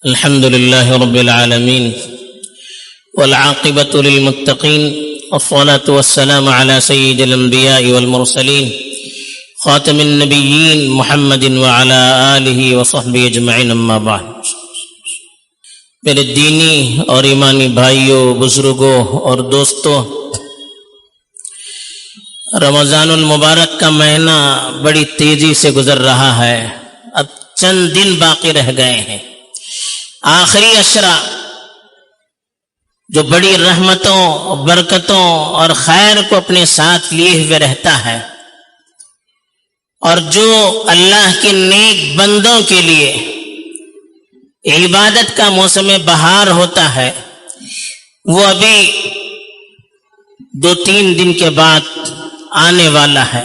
الحمد لله رب العالمين والعاقبة للمتقين والصلاة والسلام على سيد الأنبياء والمرسلين خاتم النبيين محمد وعلى آله وصحبه أجمعين اما بعد۔ میرے دینی اور ایمانی بھائیوں، بزرگوں اور دوستوں، رمضان المبارک کا مہینہ بڑی تیزی سے گزر رہا ہے۔ اب چند دن باقی رہ گئے ہیں۔ آخری عشرہ جو بڑی رحمتوں، برکتوں اور خیر کو اپنے ساتھ لیے ہوئے رہتا ہے، اور جو اللہ کے نیک بندوں کے لیے عبادت کا موسم بہار ہوتا ہے، وہ ابھی 2-3 دن کے بعد آنے والا ہے۔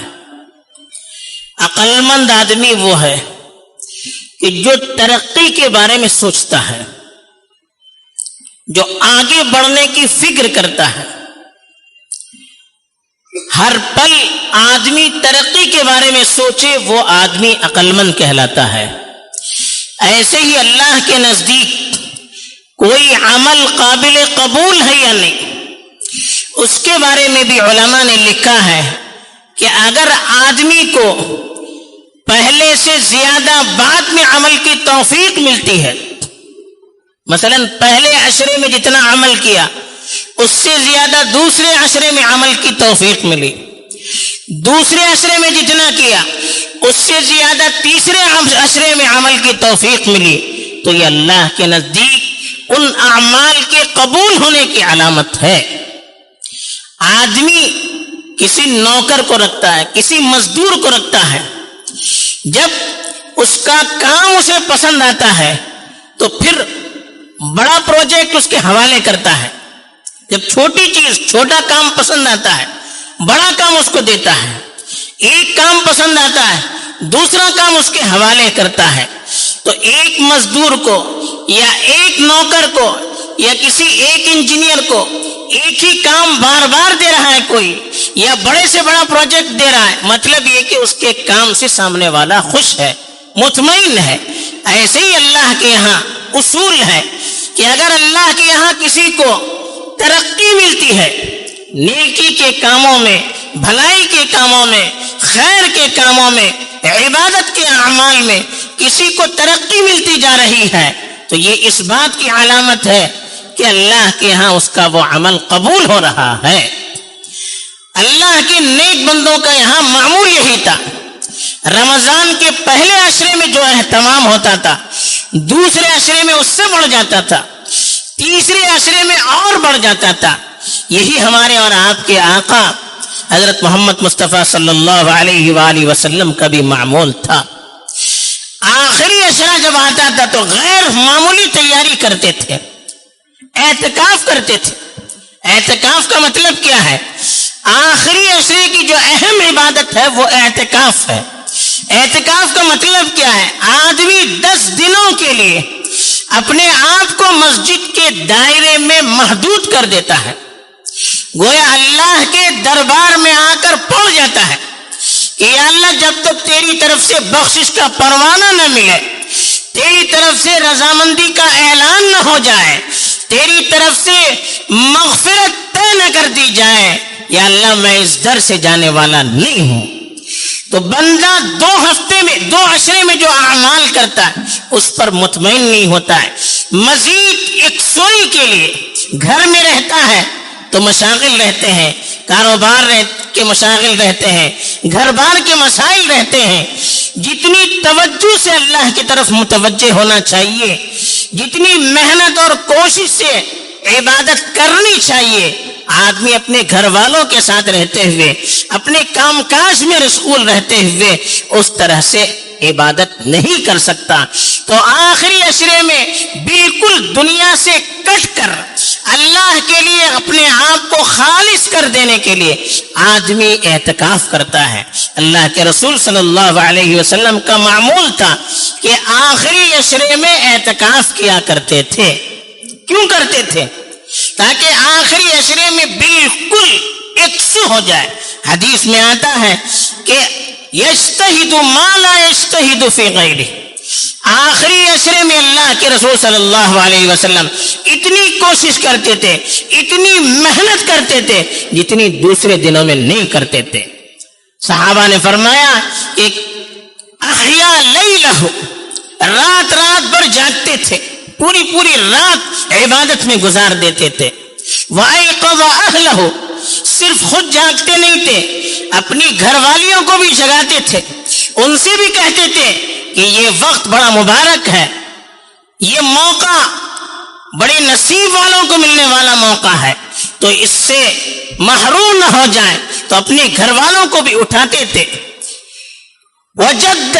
عقل مند آدمی وہ ہے کہ جو ترقی کے بارے میں سوچتا ہے، جو آگے بڑھنے کی فکر کرتا ہے۔ ہر پل آدمی ترقی کے بارے میں سوچے، وہ آدمی عقل مند کہلاتا ہے۔ ایسے ہی اللہ کے نزدیک کوئی عمل قابل قبول ہے یا نہیں، اس کے بارے میں بھی علماء نے لکھا ہے کہ اگر آدمی کو پہلے سے زیادہ بعد میں عمل کی توفیق ملتی ہے، مثلا پہلے عشرے میں جتنا عمل کیا اس سے زیادہ دوسرے عشرے میں عمل کی توفیق ملی، دوسرے عشرے میں جتنا کیا اس سے زیادہ تیسرے عشرے میں عمل کی توفیق ملی، تو یہ اللہ کے نزدیک ان اعمال کے قبول ہونے کی علامت ہے۔ آدمی کسی نوکر کو رکھتا ہے، کسی مزدور کو رکھتا ہے، جب اس کا کام اسے پسند آتا ہے تو پھر بڑا پروجیکٹ اس کے حوالے کرتا ہے۔ جب چھوٹی چیز، چھوٹا کام پسند آتا ہے، بڑا کام اس کو دیتا ہے۔ ایک کام پسند آتا ہے، دوسرا کام اس کے حوالے کرتا ہے۔ تو ایک مزدور کو یا ایک نوکر کو یا کسی ایک انجینئر کو ایک ہی کام بار بار دے رہا ہے کوئی، یا بڑے سے بڑا پروجیکٹ دے رہا ہے، مطلب یہ کہ اس کے کام سے سامنے والا خوش ہے، مطمئن ہے۔ ایسے ہی اللہ کے یہاں اصول ہے کہ اگر اللہ کے یہاں کسی کو ترقی ملتی ہے، نیکی کے کاموں میں، بھلائی کے کاموں میں، خیر کے کاموں میں، عبادت کے اعمال میں کسی کو ترقی ملتی جا رہی ہے، تو یہ اس بات کی علامت ہے کہ اللہ کے ہاں اس کا وہ عمل قبول ہو رہا ہے۔ اللہ کے نیک بندوں کا یہاں معمول یہی تھا۔ رمضان کے پہلے عشرے میں جو اہتمام ہوتا تھا، دوسرے عشرے میں اس سے بڑھ جاتا تھا، تیسرے عشرے میں اور بڑھ جاتا تھا۔ یہی ہمارے اور آپ کے آقا حضرت محمد مصطفیٰ صلی اللہ علیہ وآلہ وسلم کا بھی معمول تھا۔ آخری عشرہ جب آتا تھا تو غیر معمولی تیاری کرتے تھے، اعتکاف کرتے تھے۔ اعتکاف کا مطلب کیا ہے؟ آخری عشرے کی جو اہم عبادت ہے وہ اعتکاف ہے۔ اعتکاف کا مطلب کیا ہے؟ آدمی 10 دنوں کے لیے اپنے آپ کو مسجد کے دائرے میں محدود کر دیتا ہے، گویا اللہ کے دربار میں آ کر پڑ جاتا ہے کہ یا اللہ، جب تک تیری طرف سے بخشش کا پروانہ نہ ملے، تیری طرف سے رضامندی کا اعلان نہ ہو جائے، تیری طرف سے مغفرت طے نہ کر دی جائے، یا اللہ میں اس در سے جانے والا نہیں ہوں۔ تو بندہ 2 ہفتے میں، 2 عشرے میں جو اعمال کرتا ہے اس پر مطمئن نہیں ہوتا ہے۔ مزید ایک سوئی کے لیے گھر میں رہتا ہے تو مشاغل رہتے ہیں، کاروبار کے مشاغل رہتے ہیں، گھر بار کے مسائل رہتے ہیں۔ جتنی توجہ سے اللہ کی طرف متوجہ ہونا چاہیے، جتنی محنت اور کوشش سے عبادت کرنی چاہیے، آدمی اپنے گھر والوں کے ساتھ رہتے ہوئے، اپنے کام کاج میں مشغول رہتے ہوئے اس طرح سے عبادت نہیں کر سکتا۔ تو آخری عشرے میں بالکل دنیا سے کٹ کر اللہ کے لیے اپنے آپ کو خالص کر دینے کے لیے آدمی اعتکاف کرتا ہے۔ اللہ کے رسول صلی اللہ علیہ وسلم کا معمول تھا کہ آخری عشرے میں اعتکاف کیا کرتے تھے۔ کیوں کرتے تھے؟ تاکہ آخری عشرے میں بالکل یکسو ہو جائے۔ حدیث میں آتا ہے کہ یجتہد ما لا یجتہد فی غیرہ، آخری عشرے میں اللہ کے رسول صلی اللہ علیہ وسلم اتنی کوشش کرتے تھے، اتنی محنت کرتے تھے جتنی دوسرے دنوں میں نہیں کرتے تھے۔ صحابہ نے فرمایا کہ احیا لیلہ، رات رات بھر جاگتے تھے، پوری پوری رات عبادت میں گزار دیتے تھے۔ وَأَيْقَظَ أَهْلَهُ، صرف خود جاگتے نہیں تھے، اپنی گھر والیوں کو بھی جگاتے تھے، ان سے بھی کہتے تھے کہ یہ وقت بڑا مبارک ہے، یہ موقع بڑے نصیب والوں کو ملنے والا موقع ہے، تو اس سے محروم نہ ہو جائیں، تو اپنے گھر والوں کو بھی اٹھاتے تھے۔ وجد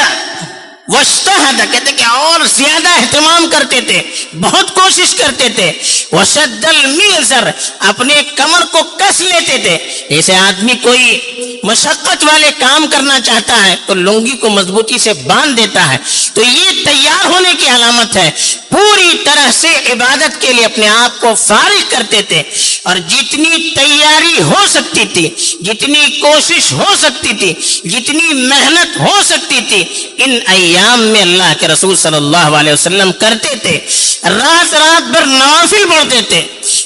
واشتہد، کہتے کہ اور زیادہ اہتمام کرتے تھے، بہت کوشش کرتے تھے۔ وشد المیزر، اپنے کمر کو کس لیتے تھے، جیسے آدمی کوئی مشقت والے کام کرنا چاہتا ہے تو لنگی کو مضبوطی سے باندھ دیتا ہے، تو یہ تیار ہونے کی علامت ہے۔ پوری طرح سے عبادت کے لیے اپنے آپ کو فارغ کرتے تھے، اور جتنی تیاری ہو سکتی تھی، جتنی کوشش ہو سکتی تھی، جتنی محنت ہو سکتی تھی، ان ایام میں اللہ کے رسول صلی اللہ علیہ وسلم کرتے تھے۔ رات رات بھر نوافل پڑھتے تھے،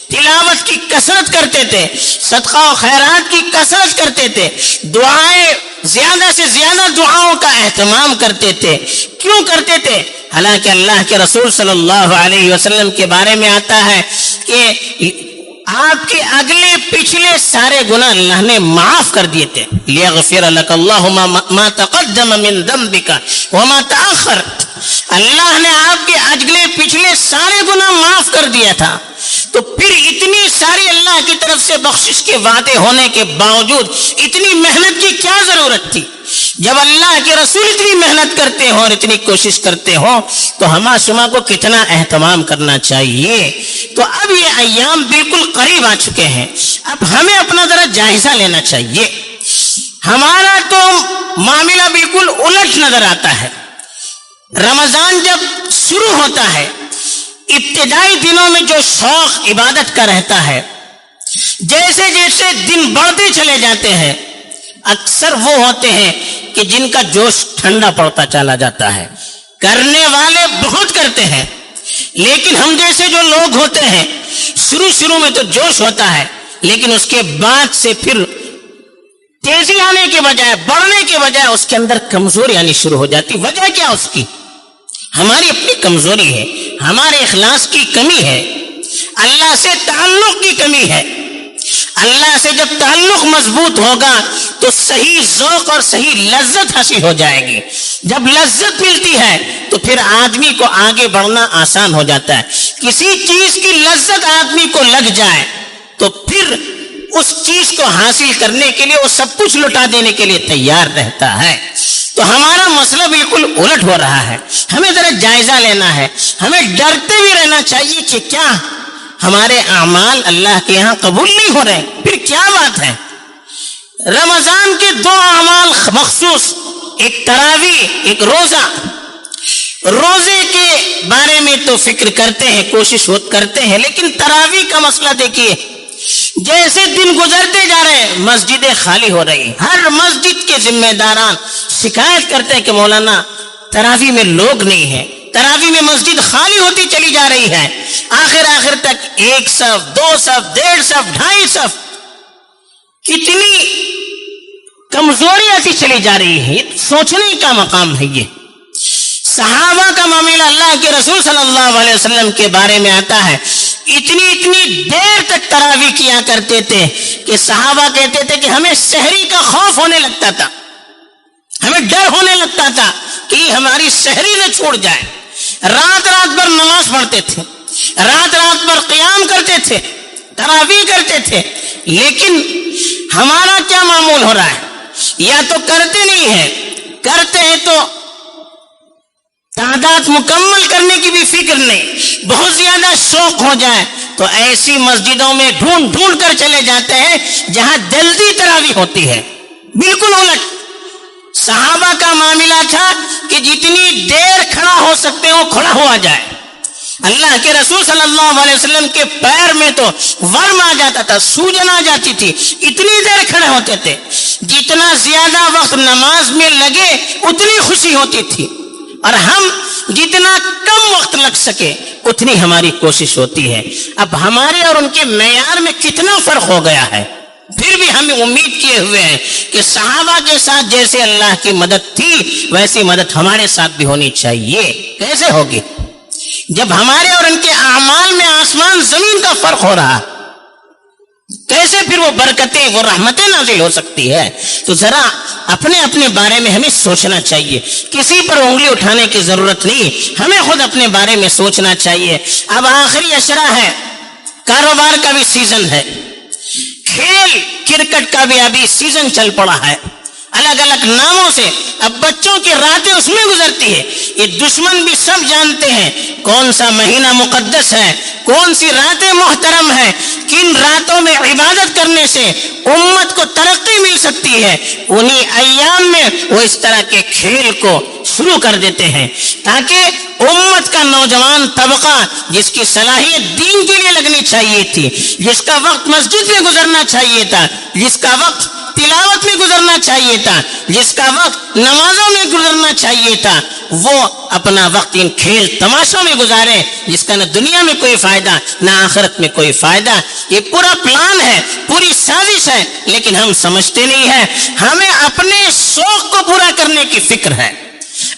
تلاوت کی کثرت کرتے تھے، صدقہ و خیرات کی کثرت کرتے تھے، دعائیں زیادہ سے زیادہ دعاؤں کا اہتمام کرتے تھے۔ کیوں کرتے تھے؟ حالانکہ اللہ کے رسول صلی اللہ علیہ وسلم کے بارے میں آتا ہے کہ آپ کے اگلے پچھلے سارے گناہ اللہ نے معاف کر دیے تھے۔ لیغفر لک اللہ ما تقدم من ذنبک وما تأخر، اللہ نے آپ کے اگلے پچھلے سارے گناہ معاف کر دیا تھا، تو پھر اتنی ساری اللہ کی طرف سے بخشش کے وعدے ہونے کے باوجود اتنی محنت کی کیا ضرورت تھی؟ جب اللہ کے رسول اتنی محنت کرتے ہوں اور اتنی کوشش کرتے ہوں تو ہما شما کو کتنا اہتمام کرنا چاہیے۔ تو اب یہ ایام بالکل قریب آ چکے ہیں، اب ہمیں اپنا ذرا جائزہ لینا چاہیے۔ ہمارا تو معاملہ بالکل الٹ نظر آتا ہے۔ رمضان جب شروع ہوتا ہے، ابتدائی دنوں میں جو شوق عبادت کا رہتا ہے، جیسے جیسے دن بڑھتے چلے جاتے ہیں، اکثر وہ ہوتے ہیں کہ جن کا جوش ٹھنڈا پڑتا چلا جاتا ہے۔ کرنے والے بہت کرتے ہیں، لیکن ہم جیسے جو لوگ ہوتے ہیں، شروع میں تو جوش ہوتا ہے، لیکن اس کے بعد سے پھر تیزی آنے کے بجائے، بڑھنے کے بجائے اس کے اندر کمزوری آنی شروع ہو جاتی۔ وجہ کیا اس کی؟ ہماری اپنی کمزوری ہے، ہمارے اخلاص کی کمی ہے، اللہ سے تعلق کی کمی ہے۔ اللہ سے جب تعلق مضبوط ہوگا تو صحیح ذوق اور صحیح لذت حاصل ہو جائے گی۔ جب لذت ملتی ہے تو پھر آدمی کو آگے بڑھنا آسان ہو جاتا ہے۔ کسی چیز کی لذت آدمی کو لگ جائے تو پھر اس چیز کو حاصل کرنے کے لیے وہ سب کچھ لٹا دینے کے لیے تیار رہتا ہے۔ تو ہمارا مسئلہ بالکل الٹ ہو رہا ہے۔ ہمیں ذرا جائزہ لینا ہے، ہمیں ڈرتے بھی رہنا چاہیے کہ کیا ہمارے اعمال اللہ کے یہاں قبول نہیں ہو رہے؟ پھر کیا بات ہے؟ رمضان کے دو اعمال مخصوص، ایک تراویح، ایک روزہ۔ روزے کے بارے میں تو فکر کرتے ہیں، کوشش کرتے ہیں، لیکن تراویح کا مسئلہ دیکھیے، جیسے دن گزرتے جا رہے ہیں مسجدیں خالی ہو رہی ہیں۔ ہر مسجد کے ذمہ داران شکایت کرتے ہیں کہ مولانا تراویح میں لوگ نہیں ہیں، تراویح میں مسجد خالی ہوتی چلی جا رہی ہے، آخر تک 1 صف 2 صف 1.5 صف 2.5 صف، کتنی کمزوری آتی چلی جا رہی ہے۔ سوچنے کا مقام ہے۔ یہ صحابہ کا معاملہ اللہ کے رسول صلی اللہ علیہ وسلم کے بارے میں آتا ہے، اتنی دیر تک تراویح کیا کرتے تھے کہ صحابہ کہتے تھے کہ ہمیں سحری کا خوف ہونے لگتا تھا، ہمیں ڈر ہونے لگتا تھا کہ ہماری سحری نہ چھوڑ جائے۔ رات بھر نماز پڑھتے تھے، رات بھر قیام کرتے تھے، تراویح کرتے تھے، لیکن ہمارا کیا معمول ہو رہا ہے؟ یا تو کرتے نہیں ہیں، کرتے ہیں تو تعداد مکمل کرنے کی بھی فکر نہیں، بہت زیادہ شوق ہو جائے تو ایسی مسجدوں میں ڈھونڈ کر چلے جاتے ہیں جہاں جلدی تراویح ہوتی ہے۔ بالکل الٹ صحابہ کا معاملہ تھا کہ جتنی دیر کھڑا ہو سکتے ہو کھڑا ہوا جائے۔ اللہ کے رسول صلی اللہ علیہ وسلم کے پیر میں تو ورم آ جاتا تھا، سوجن آ جاتی تھی، اتنی دیر کھڑے ہوتے تھے۔ جتنا زیادہ وقت نماز میں لگے اتنی خوشی ہوتی تھی، اور ہم جتنا کم وقت لگ سکے اتنی ہماری کوشش ہوتی ہے. اب ہمارے اور ان کے معیار میں کتنا فرق ہو گیا ہے. پھر بھی ہم امید کیے ہوئے ہیں کہ صحابہ کے ساتھ جیسے اللہ کی مدد تھی ویسی مدد ہمارے ساتھ بھی ہونی چاہیے. کیسے ہوگی جب ہمارے اور ان کے اعمال میں آسمان زمین کا فرق ہو رہا؟ کیسے پھر وہ برکتیں وہ رحمتیں نازل ہو سکتی ہے؟ تو ذرا اپنے اپنے بارے میں ہمیں سوچنا چاہیے. کسی پر انگلی اٹھانے کی ضرورت نہیں, ہمیں خود اپنے بارے میں سوچنا چاہیے. اب آخری اشرہ ہے, کاروبار کا بھی سیزن ہے, کھیل کرکٹ کا بھی ابھی سیزن چل پڑا ہے. الگ الگ ناموں سے اب بچوں کی راتیں اس میں گزرتی ہے. یہ دشمن بھی سب جانتے ہیں کون سا مہینہ مقدس ہے, کون سی راتیں محترم ہے, کن راتوں میں عبادت کرنے سے امت کو ترقی مل سکتی ہے. انہی ایام میں وہ اس طرح کے کھیل کو شروع کر دیتے ہیں تاکہ امت کا نوجوان طبقہ جس کی صلاحیت دین کے لیے لگنی چاہیے تھی, جس کا وقت مسجد میں گزرنا چاہیے تھا, جس کا وقت تلاوت میں گزرنا چاہیے تھا, جس کا وقت نمازوں میں گزرنا چاہیے تھا, وہ اپنا وقت ان کھیل تماشوں میں گزارے جس کا نہ دنیا میں کوئی فائدہ نہ آخرت میں کوئی فائدہ. یہ پورا پلان ہے, پوری سازش ہے, لیکن ہم سمجھتے نہیں ہیں. ہمیں اپنے شوق کو پورا کرنے کی فکر ہے,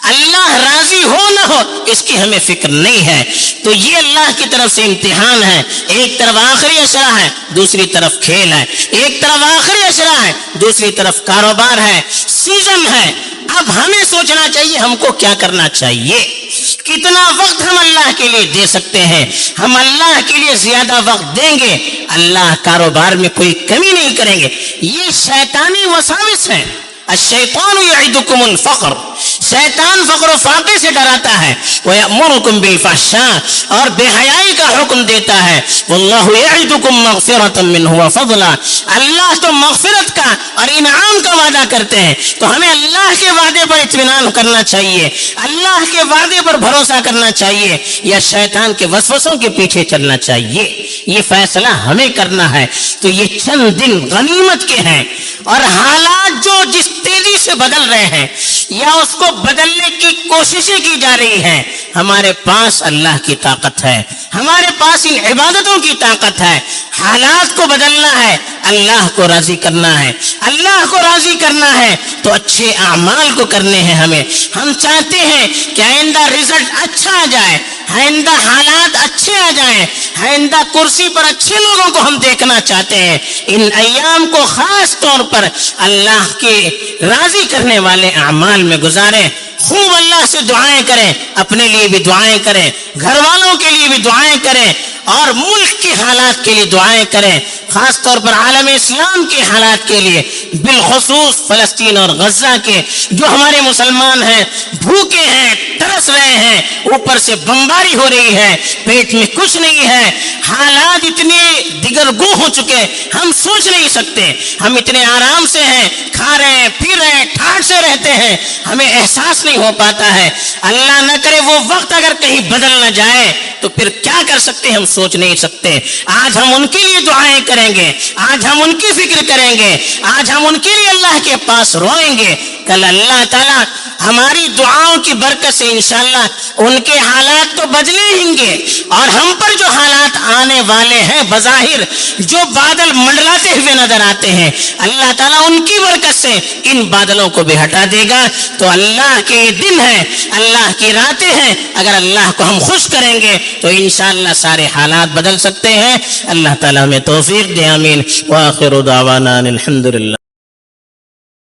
اللہ راضی ہو نہ ہو اس کی ہمیں فکر نہیں ہے. تو یہ اللہ کی طرف سے امتحان ہے. ایک طرف آخری اشرہ ہے, دوسری طرف کھیل ہے. ایک طرف آخری اشرہ ہے, دوسری طرف کاروبار ہے, سیزن ہے. اب ہمیں سوچنا چاہیے ہم کو کیا کرنا چاہیے, کتنا وقت ہم اللہ کے لیے دے سکتے ہیں. ہم اللہ کے لیے زیادہ وقت دیں گے, اللہ کاروبار میں کوئی کمی نہیں کریں گے. یہ شیطانی وساوس ہیں. الشیطان یعدکم الفقر, شیطان فقر و فاقے سے ڈراتا ہے. ویأمرکم بالفحشاء, اور بے حیائی کا حکم دیتا ہے. واللہ یعدکم مغفرۃ منہ وفضلا, اللہ تو مغفرت کا اور انعام کا وعدہ کرتے ہیں. تو ہمیں اللہ کے وعدے پر اطمینان کرنا چاہیے, اللہ کے وعدے پر بھروسہ کرنا چاہیے, یا شیطان کے وسوسوں کے پیچھے چلنا چاہیے. یہ فیصلہ ہمیں کرنا ہے. تو یہ چند دن غنیمت کے ہیں, اور حالات جو جس تیزی سے بدل رہے ہیں یا اس کو بدلنے کی کوششیں کی جا رہی ہیں, ہمارے پاس اللہ کی طاقت ہے, ہمارے پاس ان عبادتوں کی طاقت ہے. حالات کو بدلنا ہے, اللہ کو راضی کرنا ہے. اللہ کو راضی کرنا ہے تو اچھے اعمال کو کرنے ہیں. ہم چاہتے ہیں کہ آئندہ رزلٹ اچھا آ جائے, آئندہ حالات اچھے آ جائیں, آئندہ کرسی پر اچھے لوگوں کو ہم دیکھنا چاہتے ہیں. ان ایام کو خاص طور پر اللہ کے راضی کرنے والے اعمال میں گزاریں. خوب اللہ سے دعائیں کریں, اپنے لیے بھی دعائیں کریں, گھر والوں کے لیے بھی دعائیں کریں, اور ملک کے حالات کے لیے دعائیں کریں, خاص طور پر عالم اسلام کے حالات کے لیے, بالخصوص فلسطین اور غزہ کے جو ہمارے مسلمان ہیں بھوکے ہیں, ترس رہے ہیں, اوپر سے بمباری ہو رہی ہے, پیٹ میں کچھ نہیں ہے, حالات اتنے دیگرگوں ہو چکے ہم سوچ نہیں سکتے. ہم اتنے آرام سے ہیں, کھا رہے ہیں, پی رہے ہیں, ٹھاٹ سے رہتے ہیں, ہمیں احساس نہیں ہو پاتا ہے. اللہ نہ کرے وہ وقت اگر کہیں بدل نہ جائے تو پھر کیا کر سکتے ہم سوچ نہیں سکتے. آج ہم ان کے لیے دعائیں کریں گے, آج ہم ان کی فکر کریں گے, آج ہم ان کے لیے اللہ کے پاس روئیں گے. کل اللہ تعالیٰ ہماری دعاؤں کی برکت سے انشاءاللہ ان کے حالات تو بدلیں ہوں گے, اور ہم پر جو حالات آنے والے ہیں بظاہر جو بادل منڈلاتے ہوئے نظر آتے ہیں, اللہ تعالیٰ ان کی برکت سے ان بادلوں کو بھی ہٹا دے گا. تو اللہ کے دن ہیں, اللہ کی راتیں ہیں, اگر اللہ کو ہم خوش کریں گے تو انشاءاللہ سارے حالات بدل سکتے ہیں. اللہ تعالیٰ ہمیں توفیق دے, آمین. وآخر دعوانا الحمدللہ.